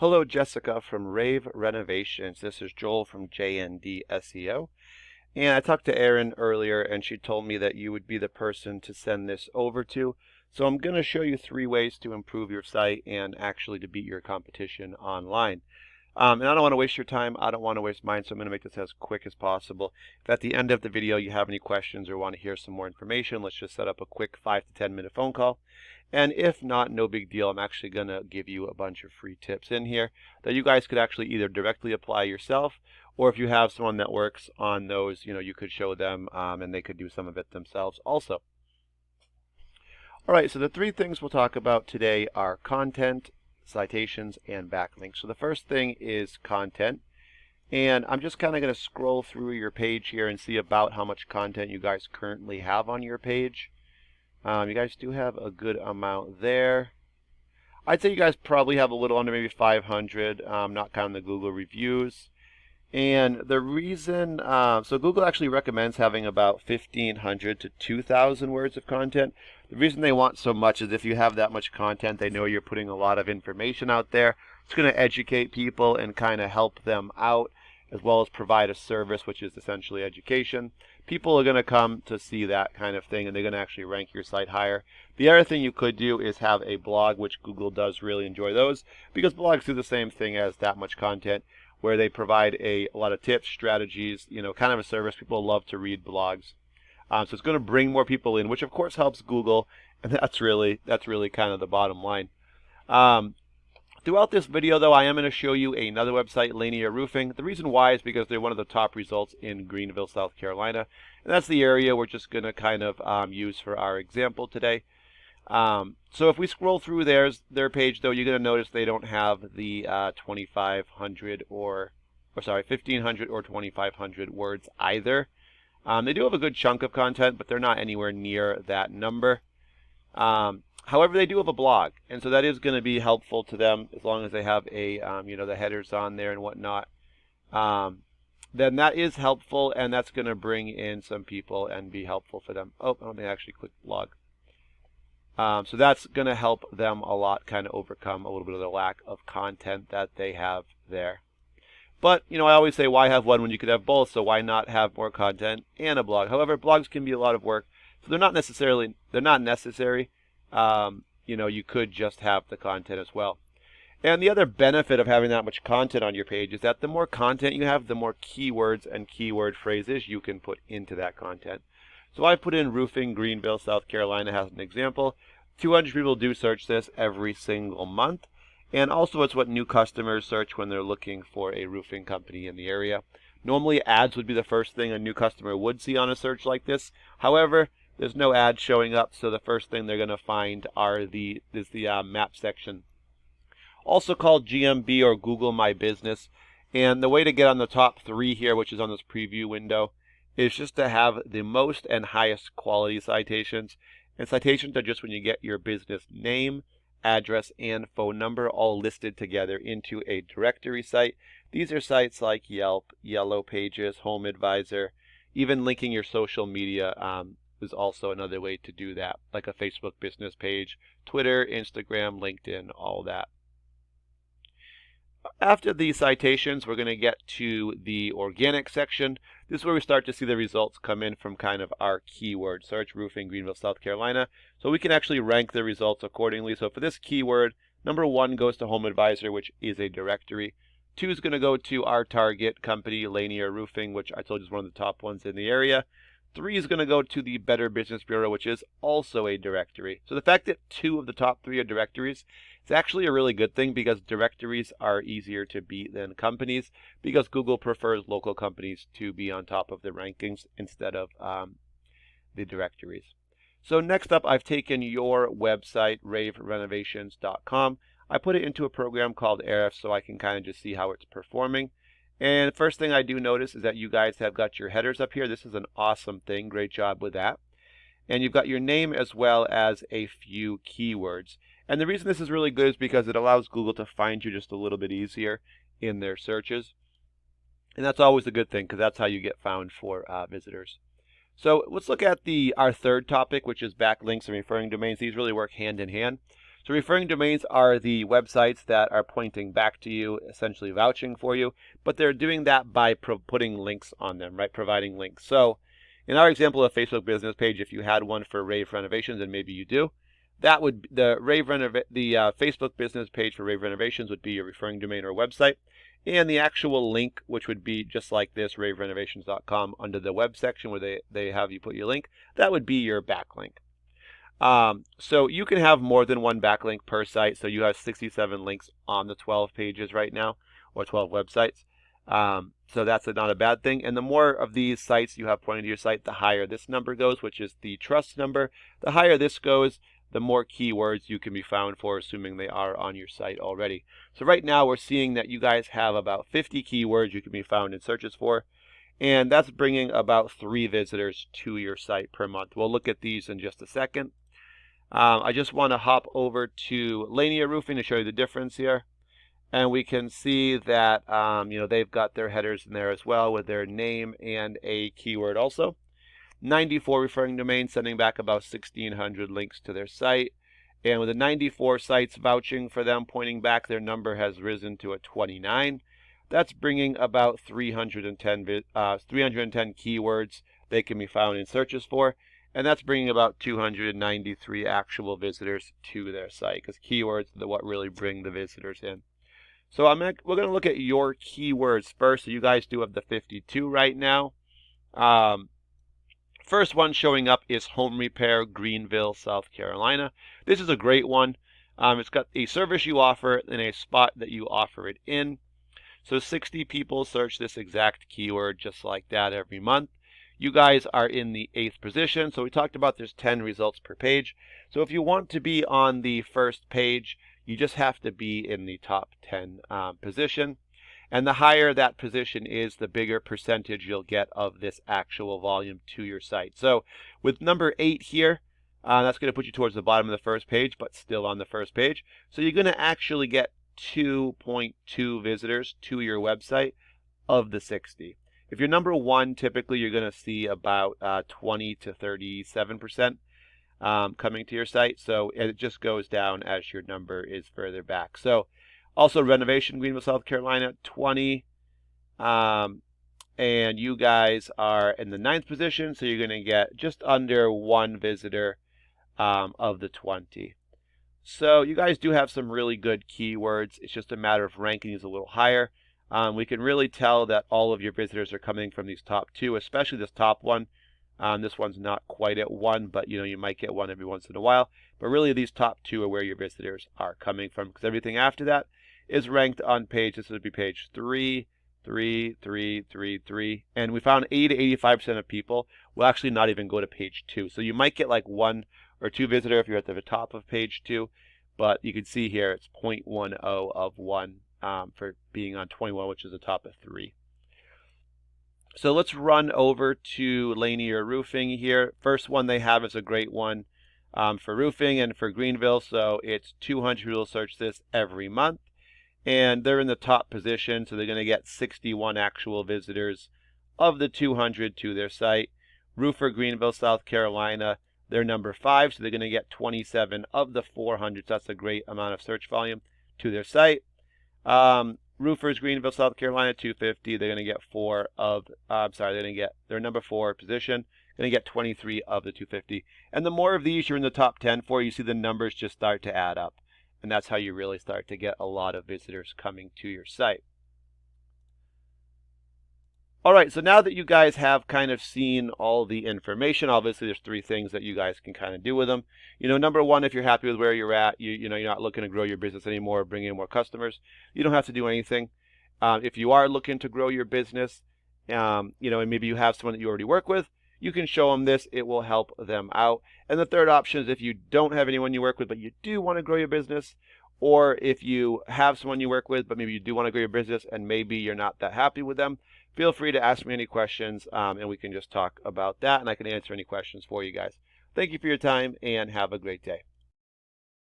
Hello, Jessica from Rave Renovations. This is Joel from JND SEO. And I talked to Erin earlier, and she told me that you would be the person to send this over to. So I'm going to show you 3 ways to improve your site and actually to beat your competition online. And I don't want to waste your time. I don't want to waste mine, so I'm going to make this as quick as possible. If at the end of the video you have any questions or want to hear some more information, let's just set up a quick 5 to 10 minute phone call. And if not, no big deal. I'm actually going to give you a bunch of free tips in here that you guys could actually either directly apply yourself, or if you have someone that works on those, you could show them and they could do some of it themselves also. All right, so the 3 things we'll talk about today are content, citations, and backlinks. So the first thing is content. And I'm just kind of going to scroll through your page here and see about how much content you guys currently have on your page. You guys do have a good amount there. I'd say you guys probably have a little under maybe 500, not counting the Google reviews. And the reason, so Google actually recommends having about 1,500 to 2,000 words of content. The reason they want so much is if you have that much content, they know you're putting a lot of information out there. It's going to educate people and kind of help them out, as well as provide a service, which is essentially education. People are going to come to see that kind of thing, and they're going to actually rank your site higher. The other thing you could do is have a blog, which Google does really enjoy those, because blogs do the same thing as that much content, where they provide a lot of tips, strategies, kind of a service. People love to read blogs. So it's going to bring more people in, which of course helps Google, and that's really kind of the bottom line. Throughout this video, though, I am going to show you another website, Lanier Roofing. The reason why is because they're one of the top results in Greenville, South Carolina, and that's the area we're just going to kind of use for our example today. So if we scroll through their page, though, you're going to notice they don't have the 1,500 or 2,500 words either. They do have a good chunk of content, but they're not anywhere near that number. However, they do have a blog, and so that is going to be helpful to them as long as they have a, the headers on there and whatnot. Then that is helpful, and that's going to bring in some people and be helpful for them. Oh, I don't think I actually clicked blog. So that's going to help them a lot, kind of overcome a little bit of the lack of content that they have there. But, I always say, why have one when you could have both? So why not have more content and a blog? However, blogs can be a lot of work, so they're not necessary. You could just have the content as well. And the other benefit of having that much content on your page is that the more content you have, the more keywords and keyword phrases you can put into that content. So I put in roofing Greenville, South Carolina as an example. 200 people do search this every single month. And also it's what new customers search when they're looking for a roofing company in the area. Normally ads would be the first thing a new customer would see on a search like this. However, there's no ads showing up, so the first thing they're going to find is the map section. Also called GMB or Google My Business. And the way to get on the top 3 here, which is on this preview window, is just to have the most and highest quality citations. And citations are just when you get your business name, address, and phone number all listed together into a directory site. These are sites like Yelp, Yellow Pages, Home Advisor. Even linking your social media is also another way to do that, like a Facebook business page, Twitter, Instagram, LinkedIn, all that. After the citations, we're going to get to the organic section. This is where we start to see the results come in from kind of our keyword search, roofing Greenville, South Carolina. So we can actually rank the results accordingly. So for this keyword, number 1 goes to Home Advisor, which is a directory. 2 is going to go to our target company, Lanier Roofing, which I told you is one of the top ones in the area. 3 is going to go to the Better Business Bureau, which is also a directory. So the fact that 2 of the top 3 are directories is actually a really good thing, because directories are easier to beat than companies, because Google prefers local companies to be on top of the rankings instead of the directories. So next up, I've taken your website, raverenovations.com. I put it into a program called Ahrefs so I can kind of just see how it's performing. And the first thing I do notice is that you guys have got your headers up here. This is an awesome thing. Great job with that. And you've got your name as well as a few keywords. And the reason this is really good is because it allows Google to find you just a little bit easier in their searches. And that's always a good thing, because that's how you get found for visitors. So let's look at our third topic, which is backlinks and referring domains. These really work hand in hand. So referring domains are the websites that are pointing back to you, essentially vouching for you, but they're doing that by putting links on them, right? Providing links. So in our example of Facebook business page, if you had one for Rave Renovations, and maybe you do, that would the Facebook business page for Rave Renovations would be your referring domain or website, and the actual link, which would be just like this, raverenovations.com, under the web section where they have you put your link, that would be your backlink. So you can have more than one backlink per site. So you have 67 links on the 12 pages right now, or 12 websites. So that's not a bad thing. And the more of these sites you have pointing to your site, the higher this number goes, which is the trust number. The higher this goes, the more keywords you can be found for, assuming they are on your site already. So right now we're seeing that you guys have about 50 keywords you can be found in searches for. And that's bringing about 3 visitors to your site per month. We'll look at these in just a second. I just want to hop over to Lanier Roofing to show you the difference here. And we can see that they've got their headers in there as well with their name and a keyword also. 94 referring domains, sending back about 1,600 links to their site. And with the 94 sites vouching for them, pointing back, their number has risen to a 29. That's bringing about 310 keywords they can be found in searches for. And that's bringing about 293 actual visitors to their site, because keywords are what really bring the visitors in. So we're going to look at your keywords first. So you guys do have the 52 right now. First one showing up is home repair, Greenville, South Carolina. This is a great one. It's got a service you offer in a spot that you offer it in. So 60 people search this exact keyword just like that every month. You guys are in the 8th position. So we talked about there's 10 results per page. So if you want to be on the first page, you just have to be in the top 10 position. And the higher that position is, the bigger percentage you'll get of this actual volume to your site. So with number 8 here, that's going to put you towards the bottom of the first page, but still on the first page. So you're going to actually get 2.2 visitors to your website of the 60. If you're number 1, typically you're going to see about 20 to 37% coming to your site. So it just goes down as your number is further back. So also renovation, Greenville, South Carolina, 20. And you guys are in the 9th position. So you're going to get just under 1 visitor of the 20. So you guys do have some really good keywords. It's just a matter of ranking these a little higher. We can really tell that all of your visitors are coming from these top 2, especially this top one. This one's not quite at 1, but you might get 1 every once in a while. But really these top 2 are where your visitors are coming from, because everything after that is ranked on page, this would be page 3, 3, 3, 3, 3. And we found 80 to 85% of people will actually not even go to page 2. So you might get like 1 or 2 visitor if you're at the top of page 2. But you can see here it's 0.10 of 1 for being on 21, which is the top of 3. So let's run over to Lanier Roofing here. First one they have is a great one for roofing and for Greenville. So it's 200 people search this every month. And they're in the top position, so they're going to get 61 actual visitors of the 200 to their site. Roofer, Greenville, South Carolina, they're number 5, so they're going to get 27 of the 400. So that's a great amount of search volume to their site. Roofers, Greenville, South Carolina, 250. They're going to get they're number 4 position. Going to get 23 of the 250. And the more of these you're in the top 10 for, you see the numbers just start to add up. And that's how you really start to get a lot of visitors coming to your site. All right, so now that you guys have kind of seen all the information, obviously there's 3 things that you guys can kind of do with them. Number 1, if you're happy with where you're at, you're not looking to grow your business anymore, bring in more customers, you don't have to do anything. If you are looking to grow your business, and maybe you have someone that you already work with, you can show them this. It will help them out. And the third option is if you don't have anyone you work with, but you do want to grow your business, or if you have someone you work with, but maybe you do want to grow your business and maybe you're not that happy with them, feel free to ask me any questions and we can just talk about that and I can answer any questions for you guys. Thank you for your time and have a great day.